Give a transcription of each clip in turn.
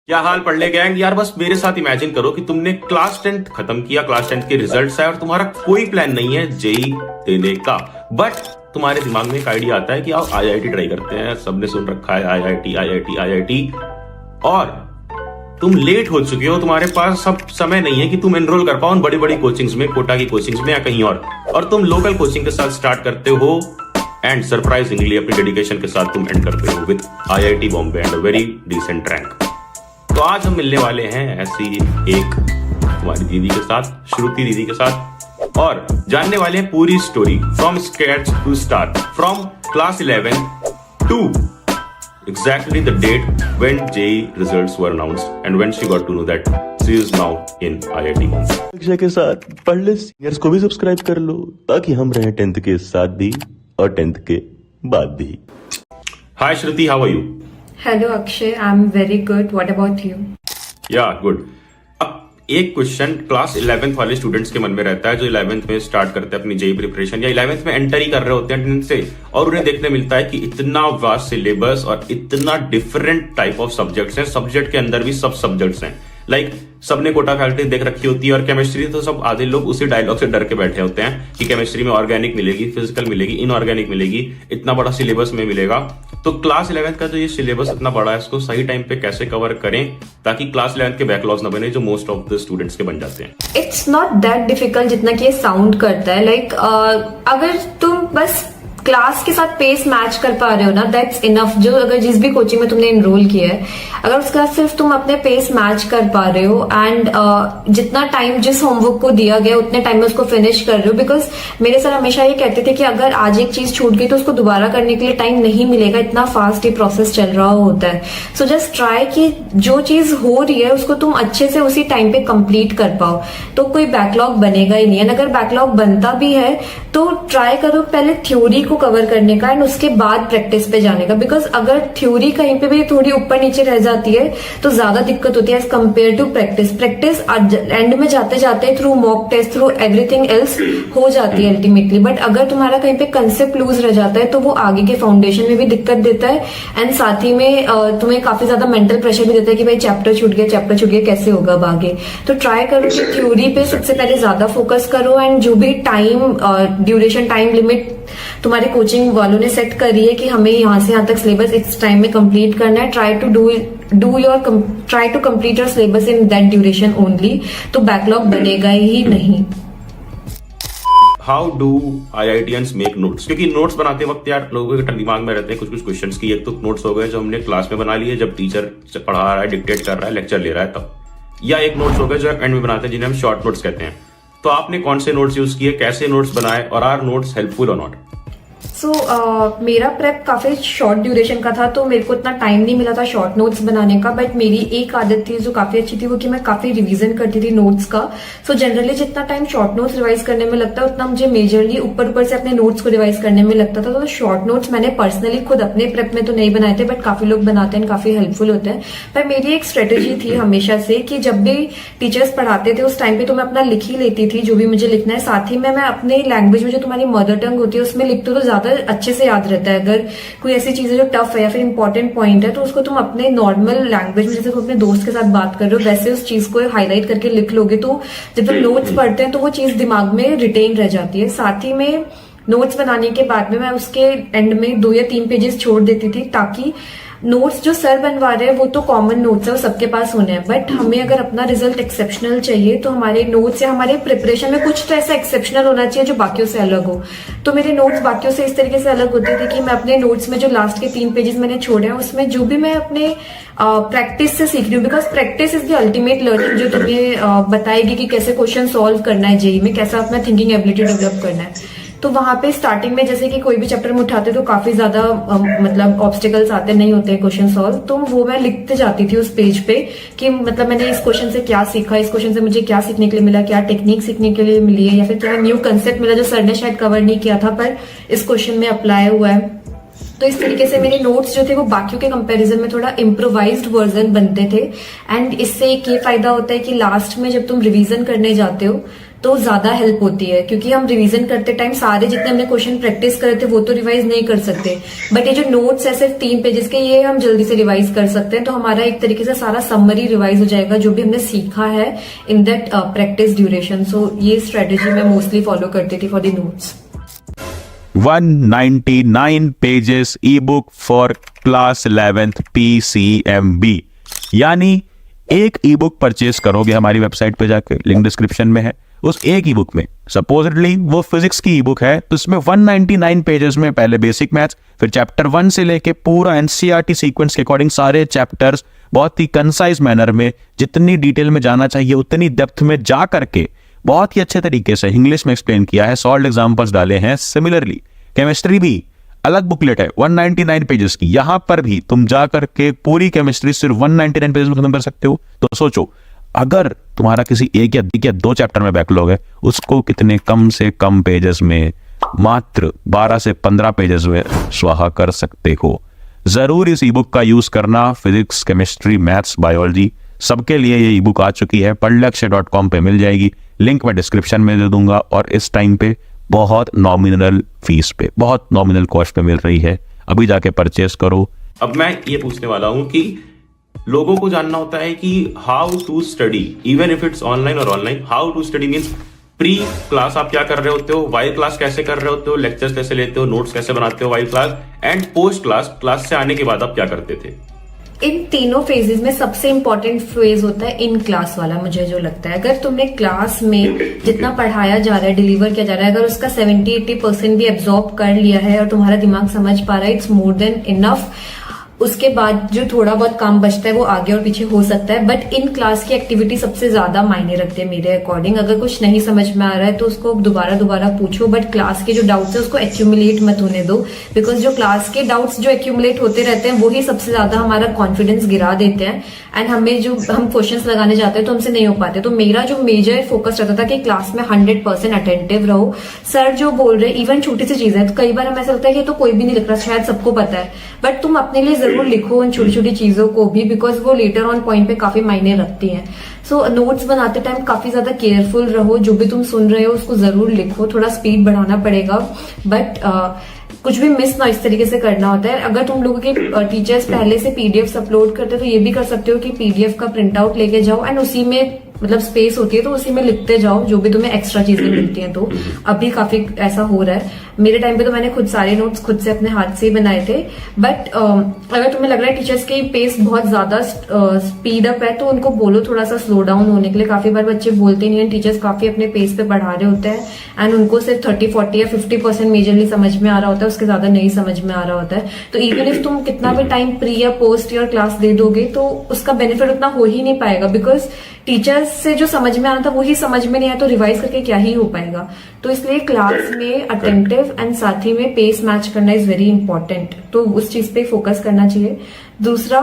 क्या हाल पढ़ ले गैंग। यार बस मेरे साथ इमेजिन करो कि तुमने क्लास 10 खत्म किया, क्लास 10 के रिजल्ट्स आए और तुम्हारा कोई प्लान नहीं है जेई देने का, बट तुम्हारे दिमाग में एक आइडिया आता है कि आप आईआईटी ट्राई करते हैं। सबने सुन रखा है आईआईटी आईआईटी आईआईटी, और तुम लेट हो चुके हो, तुम्हारे पास सब समय नहीं है कि तुम एनरोल कर पाओ बड़ी बड़ी कोचिंग्स में, कोटा की कोचिंग्स में या कहीं और तुम लोकल कोचिंग के साथ स्टार्ट करते हो एंड सरप्राइजिंगली अपनी डेडिकेशन के साथ तुम एंड करते हो with IIT Bombay and a very decent rank. तो आज हम मिलने वाले हैं ऐसी एक तुम्हारी दीदी के साथ, श्रुति दीदी के साथ, और जानने वाले हैं पूरी story from scratch to start, from class 11 to exactly the date when JEE results were announced and when she got to know that she is now in IIT Bombay। Akshay के साथ पढ़ ले सीनियर्स को भी सब्सक्राइब कर लो ताकि हम रहे 10th के साथ भी और 10th के बाद भी। Hi Shruti, how are you? Hello Akshay, I'm very good. What about you? Yeah, good। अब एक क्वेश्चन क्लास 11th वाले स्टूडेंट्स के मन में रहता है जो 11th में स्टार्ट करते हैं अपनी जेई प्रिपरेशन या 11th में एंटर ही कर रहे होते हैं 10th से, और उन्हें देखने मिलता है कि इतना वास्ट सिलेबस और इतना डिफरेंट टाइप ऑफ सब्जेक्ट्स हैं। सब्जेक्ट के अंदर भी सब सब्जेक्ट्स हैं, लाइक सबने कोटा फैकल्टी देख रखी होती है, और केमिस्ट्री तो सब आधे लोग उसी डायलॉग से डर के बैठे होते हैं कि केमिस्ट्री में ऑर्गेनिक मिलेगी, फिजिकल मिलेगी, इनऑर्गेनिक मिलेगी, इतना बड़ा सिलेबस में मिलेगा। तो क्लास 11th का जो ये सिलेबस इतना बड़ा है, इसको सही टाइम पे कैसे कवर करें ताकि क्लास 11th के बैकलॉग्स न बने जो मोस्ट ऑफ द स्टूडेंट्स के बन जाते हैं। इट्स नॉट दैट डिफिकल्ट जितना कि ये साउंड करता है। लाइक अगर तुम बस क्लास के साथ पेस मैच कर पा रहे हो ना, दैट्स इनफ। जो अगर जिस भी कोचिंग में तुमने इनरोल किया है, अगर उसके साथ सिर्फ तुम अपने पेस मैच कर पा रहे हो एंड जितना टाइम जिस होमवर्क को दिया गया उतने टाइम में उसको फिनिश कर रहे हो, बिकॉज मेरे सर हमेशा ये कहते थे कि अगर आज एक चीज छूट गई तो उसको दोबारा करने के लिए टाइम नहीं मिलेगा, इतना फास्ट ये प्रोसेस चल रहा होता है। सो जस्ट ट्राई कि जो चीज हो रही है उसको तुम अच्छे से उसी टाइम पे कंप्लीट कर पाओ, तो कोई बैकलॉग बनेगा ही नहीं। अगर बैकलॉग बनता भी है तो ट्राई करो पहले थ्योरी को कवर करने का एंड उसके बाद प्रैक्टिस पे जाने का, बिकॉज अगर थ्योरी कहीं पे भी थोड़ी ऊपर नीचे रह जाती है तो ज्यादा दिक्कत होती है as compare to practice. Practice end में जाते जाते through mock test through everything else हो जाती है अल्टीमेटली, बट अगर तुम्हारा कहीं पे कंसेप्ट लूज रह जाता है तो वो आगे के फाउंडेशन में भी दिक्कत देता है एंड साथ ही में तुम्हें काफी ज्यादा मेंटल प्रेशर भी देता है कि भाई चैप्टर छूट गया कैसे होगा अब आगे। तो ट्राई करो कि थ्योरी पे सबसे पहले ज्यादा फोकस करो एंड जो भी टाइम ड्यूरेशन टाइम लिमिट तुम्हारे कोचिंग वालों ने सेट करी है कि हमें यहाँ से यहाँ तक सिलेबस इस टाइम में कंप्लीट करना है, try to complete your syllabus in that duration only, तो बैकलॉग बनेगा ही नहीं। How do IITians make notes? क्योंकि नोट्स बनाते वक्त यार लोगों के दिमाग में रहते हैं कुछ क्वेश्चंस की। एक तो नोट्स हो गए जो हमने क्लास में बना लिए जब टीचर पढ़ा रहा है, डिक्टेट कर रहा है, लेक्चर ले रहा है तब, या एक नोट्स हो गए जो एंड में बनाते हैं जिन्हें हम शॉर्ट नोट्स कहते हैं। तो आपने कौन से नोट्स यूज किए, कैसे नोट्स बनाए, और आर नोट्स हेल्पफुल और नॉट? सो मेरा प्रेप काफी शॉर्ट ड्यूरेशन का था तो मेरे को इतना टाइम नहीं मिला था शॉर्ट नोट्स बनाने का, बट मेरी एक आदत थी जो काफी अच्छी थी, वो कि मैं काफी रिवीजन करती थी नोट्स का। सो जनरली जितना टाइम शॉर्ट नोट्स रिवाइज करने में लगता है उतना मुझे मेजरली ऊपर से अपने नोट्स को रिवाइज करने में लगता था। तो शॉर्ट नोट्स मैंने पर्सनली खुद अपने प्रेप में तो नहीं बनाए थे, बट काफी लोग बनाते हैं, काफी हेल्पफुल होते हैं। पर मेरी एक स्ट्रेटेजी थी हमेशा से कि जब भी टीचर्स पढ़ाते थे उस टाइम पे तो मैं अपना लिख ही लेती थी जो भी मुझे लिखना है, साथ ही में मैं अपने लैंग्वेज में जो तुम्हारी मदर टंग होती है उसमें लिखती हूँ तो ज्यादा अच्छे से याद रहता है। अगर कोई ऐसी चीज है जो टफ है या फिर इंपॉर्टेंट पॉइंट है तो उसको तुम अपने नॉर्मल लैंग्वेज में, जैसे तुम अपने दोस्त के साथ बात कर रहे हो वैसे उस चीज को हाईलाइट करके लिख लोगे तो जब तुम नोट्स पढ़ते हैं तो वो चीज दिमाग में रिटेन रह जाती है। साथ ही में नोट्स बनाने के बाद में मैं उसके एंड में 2 या 3 पेजेस छोड़ देती थी ताकि नोट्स जो सर बनवा रहे हैं वो तो कॉमन नोट्स है, वो सबके पास होने हैं, बट हमें अगर अपना रिजल्ट एक्सेप्शनल चाहिए तो हमारे नोट्स या हमारे प्रिपरेशन में कुछ तो ऐसा एक्सेप्शनल होना चाहिए जो बाकियों से अलग हो। तो मेरे नोट्स बाकियों से इस तरीके से अलग होते थे कि मैं अपने नोट्स में जो लास्ट के 3 पेजेस मैंने छोड़े हैं उसमें जो भी मैं अपने प्रैक्टिस से सीख रही हूँ, because practice is the ultimate learning जो तुम्हें बताएगी कि कैसे क्वेश्चन सॉल्व करना है जेई में, कैसा अपना थिंकिंग एबिलिटी डेवलप करना है। तो वहां पे स्टार्टिंग में जैसे कि कोई भी चैप्टर में उठाते तो काफी ज्यादा मतलब ऑब्स्टिकल्स आते नहीं होते क्वेश्चन सॉल्व, तो वो मैं लिखते जाती थी उस पेज पे कि मतलब मैंने इस क्वेश्चन से क्या सीखा, इस क्वेश्चन से मुझे क्या सीखने के लिए मिला, क्या टेक्निक सीखने के लिए मिली है, या फिर क्या न्यू कंसेप्ट मिला जो सर ने शायद कवर नहीं किया था पर इस क्वेश्चन में अप्लाई हुआ है। तो इस तरीके से मेरे नोट्स जो थे वो बाकियों के कंपैरिजन में थोड़ा इम्प्रोवाइज्ड वर्जन बनते थे एंड इससे एक ये फायदा होता है कि लास्ट में जब तुम रिवीजन करने जाते हो तो ज्यादा हेल्प होती है, क्योंकि हम रिवीजन करते टाइम सारे जितने हमने क्वेश्चन प्रैक्टिस करे थे वो तो रिवाइज नहीं कर सकते, बट ये जो नोट्स है सिर्फ 3 पेजेस के, ये हम जल्दी से रिवाइज कर सकते हैं। तो हमारा एक तरीके से सारा समरी रिवाइज हो जाएगा जो भी हमने सीखा है इन दैट प्रैक्टिस ड्यूरेशन। सो ये स्ट्रेटेजी मैं मोस्टली फॉलो करती थी for the notes. 199 pages E book for class 11th PCMB, यानी एक ई बुक परचेज करोगे हमारी वेबसाइट पे जाके, लिंक डिस्क्रिप्शन में है। उस एक ई बुक में सपोजिटली वो फिजिक्स की ई बुक है, तो इसमें 199 पेजेस में पहले बेसिक मैथ्स, फिर चैप्टर 1 से लेके पूरा एनसीईआरटी सीक्वेंस के अकॉर्डिंग सारे चैप्टर्स बहुत ही कंसाइज मैनर में, जितनी डिटेल में जाना चाहिए उतनी डेप्थ में जा करके बहुत ही अच्छे तरीके से इंग्लिश में एक्सप्लेन किया है, सॉल्व एग्जांपल्स डाले हैं। सिमिलरली केमिस्ट्री भी अलग बुकलेट है 199 पेजेस की, यहां पर भी तुम जा करके पूरी केमिस्ट्री सिर्फ 199 पेजेस में खत्म कर सकते हो। तो सोचो, अगर तुम्हारा किसी एक या 2 चैप्टर में बैकलॉग है, उसको कितने कम से कम पेजेस में, मात्र 12 से 15 पेजेस में स्वाहा कर सकते हो। जरूर इस ई बुक का यूज करना, फिजिक्स, केमिस्ट्री, मैथ्स, बायोलॉजी सबके लिए ये ई बुक आ चुकी है, padlakshya.com पे मिल जाएगी, लिंक मैं डिस्क्रिप्शन में दे दूंगा। और इस टाइम पे बहुत नॉमिनल फीस पे, बहुत नॉमिनल कॉस्ट पे मिल रही है, अभी जाके परचेस करो। अब मैं ये पूछने वाला हूं कि लोगों को जानना होता है कि how to study, even if it's online और online, how to study means pre class आप क्या कर रहे होते हो, वाइल क्लास कैसे कर रहे होते हो, लेक्चर्स कैसे लेते हो, नोट्स कैसे बनाते हो while class, and post class, class से आने के बाद आप क्या करते थे। इन तीनों फेजेस में सबसे इंपॉर्टेंट फेज होता है इन क्लास वाला, मुझे जो लगता है। अगर तुमने क्लास में जितना पढ़ाया जा रहा है, डिलीवर किया जा रहा है, अगर उसका 70-80% भी एब्जॉर्ब कर लिया है और तुम्हारा दिमाग समझ पा रहा है, इट्स मोर देन इनफ। उसके बाद जो थोड़ा बहुत काम बचता है वो आगे और पीछे हो सकता है, बट इन क्लास की एक्टिविटी सबसे ज्यादा मायने रखते हैं मेरे अकॉर्डिंग। अगर कुछ नहीं समझ में आ रहा है तो उसको दोबारा पूछो, बट क्लास के जो डाउट्स है उसको एक्यूमुलेट मत होने दो, बिकॉज जो क्लास के डाउट्स जो एक्यूमुलेट होते रहते हैं वही सबसे ज्यादा हमारा कॉन्फिडेंस गिरा देते हैं, एंड हमें जो हम क्वेश्चंस लगाने जाते हैं तो हमसे नहीं हो पाते। तो मेरा जो मेजर फोकस रहता था कि क्लास में 100% अटेंटिव रहो। सर जो बोल रहे, इवन छोटी सी चीज है, तो कई बार हमें ऐसा लगता है कि तो कोई भी नहीं लिख रहा, शायद सबको पता है, बट तुम अपने लिए जरूर लिखो उन छोटी छोटी चीजों को भी, बिकॉज वो लेटर ऑन पॉइंट पे काफी मायने रखती हैं। सो नोट्स बनाते टाइम काफी ज्यादा केयरफुल रहो, जो भी तुम सुन रहे हो उसको जरूर लिखो, थोड़ा स्पीड बढ़ाना पड़ेगा, बट कुछ भी मिस ना इस तरीके से करना होता है। अगर तुम लोगों के टीचर्स पहले से पीडीएफ अपलोड करते हैं तो ये भी कर सकते हो कि पीडीएफ का प्रिंट आउट लेके जाओ, एंड उसी में मतलब स्पेस होती है तो उसी में लिखते जाओ जो भी तुम्हें एक्स्ट्रा चीजें मिलती हैं। तो अभी काफी ऐसा हो रहा है। मेरे टाइम पे तो मैंने खुद सारे नोट्स खुद से अपने हाथ से ही बनाए थे, बट अगर तुम्हें लग रहा है टीचर्स की पेस बहुत ज्यादा स्पीड अप है तो उनको बोलो थोड़ा सा स्लो डाउन होने के लिए। काफी बार बच्चे बोलते नहीं है, टीचर्स काफी अपने पेस पे पढ़ा रहे होते हैं, एंड उनको सिर्फ 30-40 या 50% मेजरली समझ में आ रहा होता है, उसके ज्यादा नहीं समझ में आ रहा होता है। तो इवन इफ तुम कितना भी टाइम प्री या पोस्ट योर क्लास दे दोगे तो उसका बेनिफिट उतना हो ही नहीं पाएगा, बिकॉज टीचर्स से जो समझ में आना था वही समझ में नहीं आया तो रिवाइज करके क्या ही हो पाएगा। तो इसलिए क्लास में अटेंटिव एंड साथ ही में पेस मैच करना इज वेरी इंपॉर्टेंट, तो उस चीज पे फोकस करना चाहिए। दूसरा,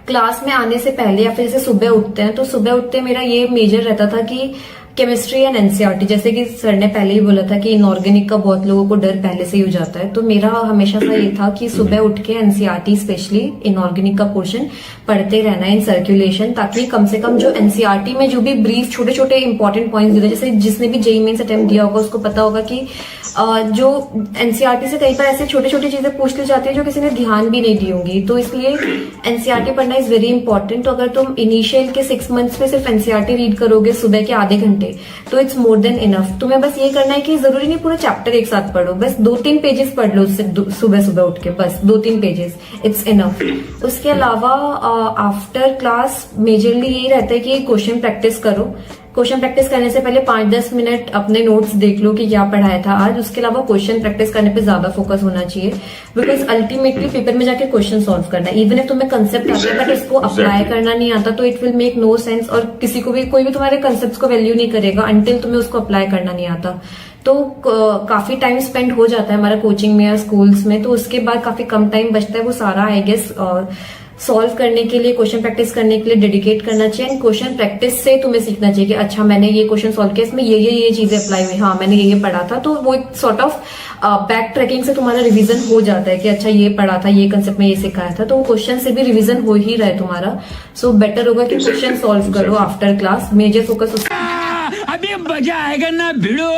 क्लास में आने से पहले या फिर जैसे सुबह उठते हैं तो सुबह उठते मेरा ये मेजर रहता था कि केमिस्ट्री एंड एनसीईआरटी, जैसे कि सर ने पहले ही बोला था कि इनऑर्गेनिक का बहुत लोगों को डर पहले से ही हो जाता है, तो मेरा हमेशा सा ये था कि सुबह उठ के एनसीईआरटी स्पेशली इनऑर्गेनिक का पोर्शन पढ़ते रहना इन सर्कुलेशन, ताकि कम से कम जो एनसीईआरटी में जो भी ब्रीफ छोटे छोटे इंपॉर्टेंट पॉइंट्स दिए, जैसे जिसने भी जेईई मेंस अटेम्प्ट दिया होगा उसको पता होगा कि जो एनसीईआरटी से कई बार ऐसे छोटी छोटी चीजें पूछ ली जाती है जो किसी ने ध्यान भी नहीं दी होंगी। तो इसलिए एनसीईआरटी पढ़ना इज वेरी इंपॉर्टेंट। तो अगर तुम इनिशियल के 6 मंथ्स में सिर्फ एनसीईआरटी रीड करोगे सुबह के आधे घंटे तो इट्स मोर देन इनफ। तुम्हें बस ये करना है कि जरूरी नहीं पूरा चैप्टर एक साथ पढ़ो, बस 2-3 पेजेस पढ़ लो सुबह सुबह उठ के, बस 2-3 पेजेस, इट्स इनफ। उसके अलावा आफ्टर क्लास मेजरली यही रहता है कि क्वेश्चन प्रैक्टिस करो। क्वेश्चन प्रैक्टिस करने से पहले 5-10 मिनट अपने नोट्स देख लो कि क्या पढ़ाया था आज। उसके अलावा क्वेश्चन प्रैक्टिस करने पे ज्यादा फोकस होना चाहिए, बिकॉज अल्टीमेटली पेपर में जाके क्वेश्चन सॉल्व करना है। इवन इफ तुम्हें कंसेप्ट आता है बट इसको अप्लाई करना नहीं आता तो it will make no sense, और किसी को भी कोई भी तुम्हारे कंसेप्ट को वैल्यू नहीं करेगा अंटिल तुम्हें उसको अप्लाई करना नहीं आता। तो काफी टाइम स्पेंड हो जाता है हमारा कोचिंग में या स्कूल्स में, तो उसके बाद काफी कम टाइम बचता है, वो सारा आई गेस सॉल्व करने के लिए, क्वेश्चन प्रैक्टिस करने के लिए डेडिकेट करना चाहिए। एंड क्वेश्चन प्रैक्टिस से तुम्हें सीखना चाहिए कि अच्छा मैंने ये क्वेश्चन सॉल्व किया, इसमें ये चीजें अप्लाई हुई, हाँ मैंने ये पढ़ा था। तो वो एक सॉर्ट ऑफ बैक ट्रैकिंग से तुम्हारा रिवीजन हो जाता है कि अच्छा ये पढ़ा था, ये कंसेप्ट में ये सिखाया था, तो वो क्वेश्चन से भी रिवीजन हो ही रहा है तुम्हारा। सो बेटर होगा कि क्वेश्चन सॉल्व करो आफ्टर क्लास, मेजर फोकस अभी मजा आएगा ना भिड़ो।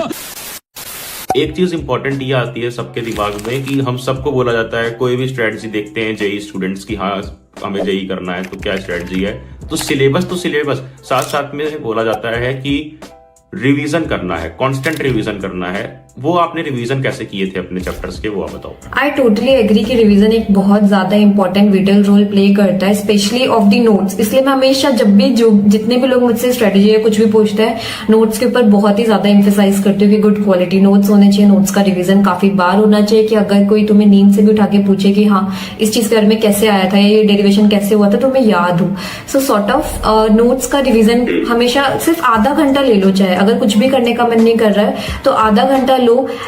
एक चीज इंपॉर्टेंट ये आती है सबके दिमाग में कि हम सबको बोला जाता है, कोई भी स्ट्रेटजी देखते हैं जेई स्टूडेंट्स की, हाँ हमें जेई करना है तो क्या स्ट्रेटजी है, तो सिलेबस साथ साथ में बोला जाता है कि रिवीजन करना है, कांस्टेंट रिवीजन करना है। वो आपने रिवीजन कैसे किए थे अपने चैप्टर्स के, वो आप बताओ। आई टोटली एग्री कि रिवीजन एक बहुत ज्यादा इंपॉर्टेंट विटल रोल प्ले करता है, स्पेशली ऑफ द नोट्स। इसलिए मैं हमेशा जब भी जितने भी लोग मुझसे स्ट्रेटेजी या कुछ भी पूछते हैं, नोट्स के ऊपर बहुत ही ज्यादा एम्फेसाइज करती हूँ कि गुड क्वालिटी नोट्स होने चाहिए, नोट्स का रिवीजन काफी बार होना चाहिए कि अगर कोई तुम्हें नींद से भी उठा के पूछे कि हाँ इस चीज के बारे में कैसे आया था, ये डेरिवेशन कैसे हुआ था, तो मैं याद हूँ। सो सॉर्ट ऑफ नोट्स का रिवीजन हमेशा सिर्फ आधा घंटा ले लो, चाहे अगर कुछ भी करने का मन नहीं कर रहा है तो आधा घंटा लो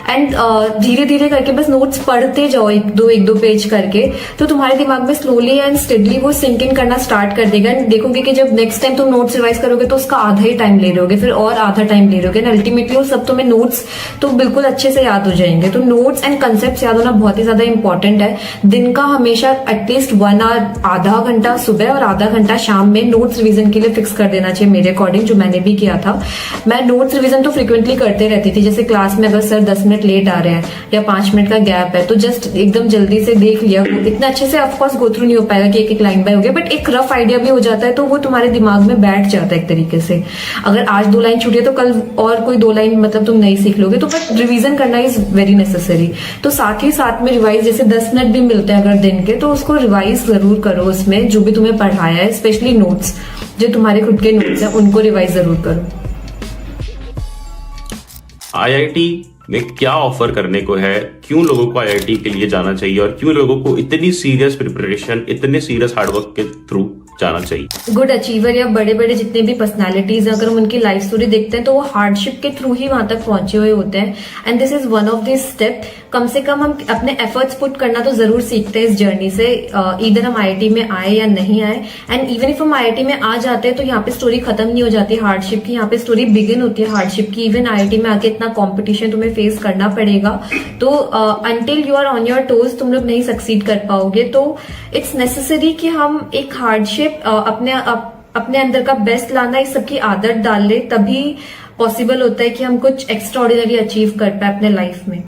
एंड धीरे धीरे करके बस नोट्स पढ़ते जाओ, एक दो पेज करके, तो तुम्हारे दिमाग में स्लोली एंड स्टेडली वो सिंक इन करना स्टार्ट कर देगा। देखोगे कि जब नेक्स्ट टाइम तुम नोट्स रिवाइज करोगे तो उसका आधा ही टाइम ले रहोगे, फिर और आधा टाइम ले रहोगे, अल्टीमेटली वो सब तुम्हें नोट्स तो बिल्कुल अच्छे से याद हो जाएंगे। तो नोट्स एंड कंसेप्ट याद होना बहुत ही ज्यादा इंपॉर्टेंट है। दिन का हमेशा एटलीस्ट 1 आवर, आधा घंटा सुबह और आधा घंटा शाम में नोट्स रिविजन के लिए फिक्स कर देना चाहिए मेरे अकॉर्डिंग, जो मैंने भी किया था। मैं नोट्स रिविजन तो फ्रिक्वेंटली करते रहती थी, जैसे क्लास में अगर सर 10 मिनट लेट आ रहे हैं या 5 मिनट का गैप है तो जस्ट एकदम जल्दी से देख लिया। इतना अच्छे से ऑफकोर्स गो थ्रू नहीं हो पाएगा कि एक एक लाइन बाय हो गया, बट एक रफ आइडिया भी हो जाता है तो वो तुम्हारे दिमाग में बैठ जाता है एक तरीके से। अगर आज 2 लाइन छूटी है तो कल और कोई 2 लाइन मतलब तुम नहीं सीख लोगे, तो बट रिवीजन करना इज वेरी नेसेसरी। तो साथ ही साथ में रिवाइज, जैसे 10 मिनट भी मिलते हैं अगर दिन के, तो उसको रिवाइज जरूर करो, उसमें जो भी तुम्हें पढ़ाया है, स्पेशली नोट्स जो तुम्हारे खुद के नोट्स हैं उनको रिवाइज जरूर करो। आईआईटी में क्या ऑफर करने को है, क्यों लोगों को आईआईटी के लिए जाना चाहिए और क्यों लोगों को इतनी सीरियस प्रिपरेशन, इतने सीरियस हार्डवर्क के थ्रू जाना चाहिए। गुड अचीवर या बड़े बड़े जितने भी पर्सनालिटीज हैं, अगर हम उनकी लाइफ स्टोरी देखते हैं तो वो हार्डशिप के थ्रू ही वहां तक पहुंचे हुए होते हैं, and this is one of this step. कम से कम हम अपने एफर्ट्स पुट करना तो जरूर सीखते हैं इस जर्नी से, इधर हम आईआईटी में आए या नहीं आए। एंड इवन इफ हम आईआईटी में आ जाते हैं तो यहाँ पे स्टोरी खत्म नहीं हो जाती हार्डशिप की, यहाँ पे स्टोरी बिगिन होती है हार्डशिप की। इवन आईआईटी में आके इतना कॉम्पिटिशन तुम्हें फेस करना पड़ेगा, तो until you are on your toes तुम लोग नहीं सक्सीड कर पाओगे। तो इट्स नेसेसरी कि हम एक हार्डशिप अपने अंदर का बेस्ट लाना, इस सबकी आदत डाल ले, तभी पॉसिबल होता है कि हम कुछ एक्स्ट्रा ऑर्डिनरी अचीव कर पाए अपने लाइफ में।